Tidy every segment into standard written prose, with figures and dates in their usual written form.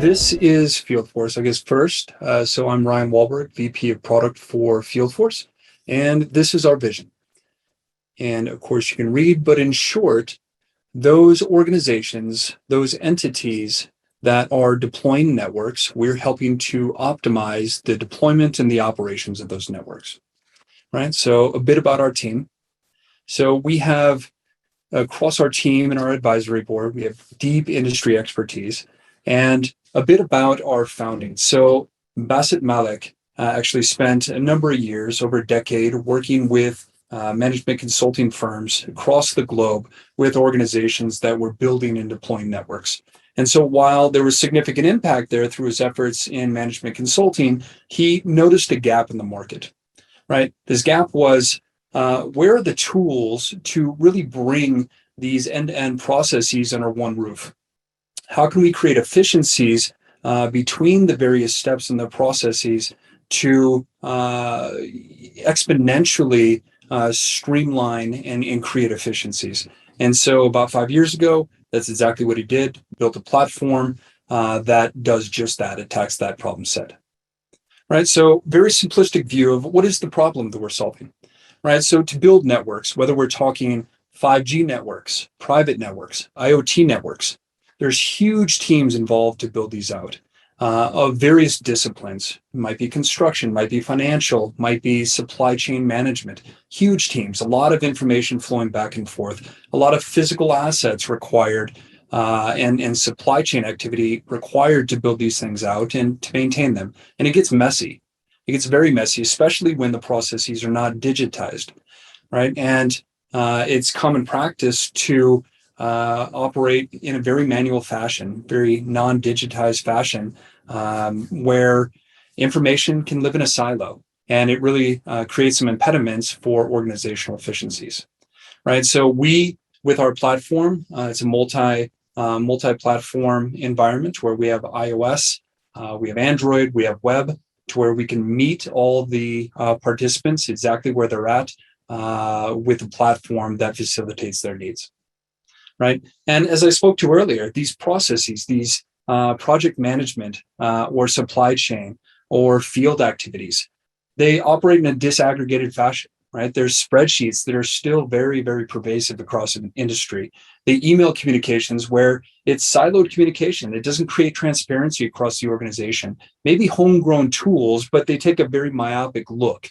This is Fieldforce, I guess, first. So I'm Ryan Wahlberg, VP of Product for Fieldforce, and this is our vision. And of course, you can read, but in short, those organizations, those entities that are deploying networks, we're helping to optimize the deployment and the operations of those networks, right? So a bit about our team. So we have across our team and our advisory board, we have deep industry expertise and a bit about our founding. So Basit Malik actually spent a number of years, over a decade, working with management consulting firms across the globe with organizations that were building and deploying networks. And so while there was significant impact there through his efforts in management consulting, he noticed a gap in the market, right? This gap was where are the tools to really bring these end-to-end processes under one roof? How can we create efficiencies between the various steps in the processes to exponentially streamline and create efficiencies? And so about 5 years ago, that's exactly what he did, built a platform that does just that, attacks that problem set. Right, so very simplistic view of what is the problem that we're solving, right? So to build networks, whether we're talking 5G networks, private networks, IoT networks, there's huge teams involved to build these out of various disciplines. It might be construction, might be financial, might be supply chain management, huge teams, a lot of information flowing back and forth, a lot of physical assets required and supply chain activity required to build these things out and to maintain them. And it gets messy. It gets very messy, especially when the processes are not digitized, right? And it's common practice to operate in a very manual fashion, very non-digitized fashion, where information can live in a silo, and it really creates some impediments for organizational efficiencies, right? So we, with our platform, it's a multi-platform environment where we have iOS, we have Android, we have web, to where we can meet all the participants exactly where they're at with a platform that facilitates their needs, right? And as I spoke to earlier, these processes, these project management or supply chain or field activities, they operate in a disaggregated fashion, right? There's spreadsheets that are still very, very pervasive across an industry. The email communications where it's siloed communication. It doesn't create transparency across the organization. Maybe homegrown tools, but they take a very myopic look,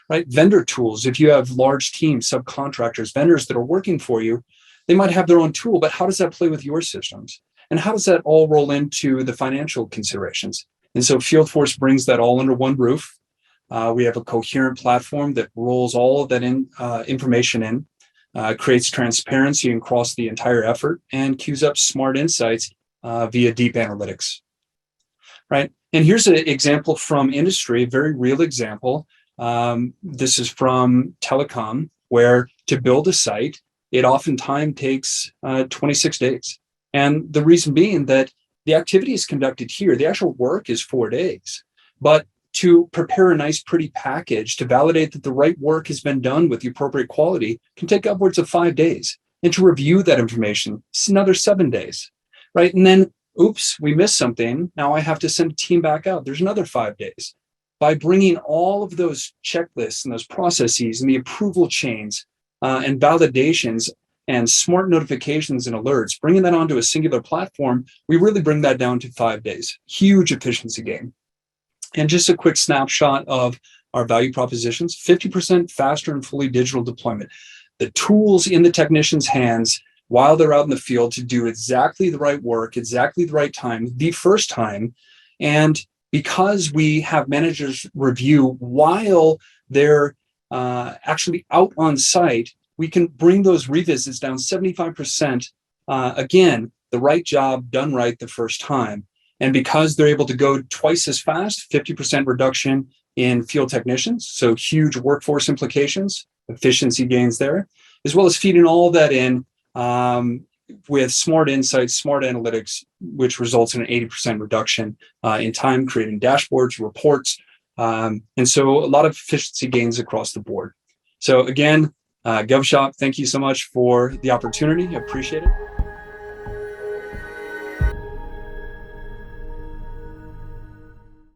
right? Vendor tools, if you have large teams, subcontractors, vendors that are working for you, they might have their own tool, but how does that play with your systems? And how does that all roll into the financial considerations? And so Fieldforce brings that all under one roof. We have a coherent platform that rolls all of that information in, creates transparency across the entire effort, and queues up smart insights via deep analytics, right? And here's an example from industry, a very real example. This is from Telecom, where to build a site, it oftentimes takes 26 days. And the reason being that the activity is conducted here, the actual work is 4 days. But to prepare a nice, pretty package to validate that the right work has been done with the appropriate quality can take upwards of 5 days. And to review that information, it's another 7 days, right? And then, oops, we missed something. Now I have to send a team back out. There's another 5 days. By bringing all of those checklists and those processes and the approval chains and validations and smart notifications and alerts, bringing that onto a singular platform, we really bring that down to 5 days. Huge efficiency gain. And just a quick snapshot of our value propositions: 50% faster and fully digital deployment. The tools in the technicians' hands while they're out in the field to do exactly the right work, exactly the right time, the first time. And because we have managers review while they're actually out on site, we can bring those revisits down 75%. Again, the right job done right the first time. And because they're able to go twice as fast, 50% reduction in field technicians, so huge workforce implications, efficiency gains there, as well as feeding all of that in with smart insights, smart analytics, which results in an 80% reduction in time, creating dashboards, reports. And so a lot of efficiency gains across the board. So again, GovShop, thank you so much for the opportunity. I appreciate it.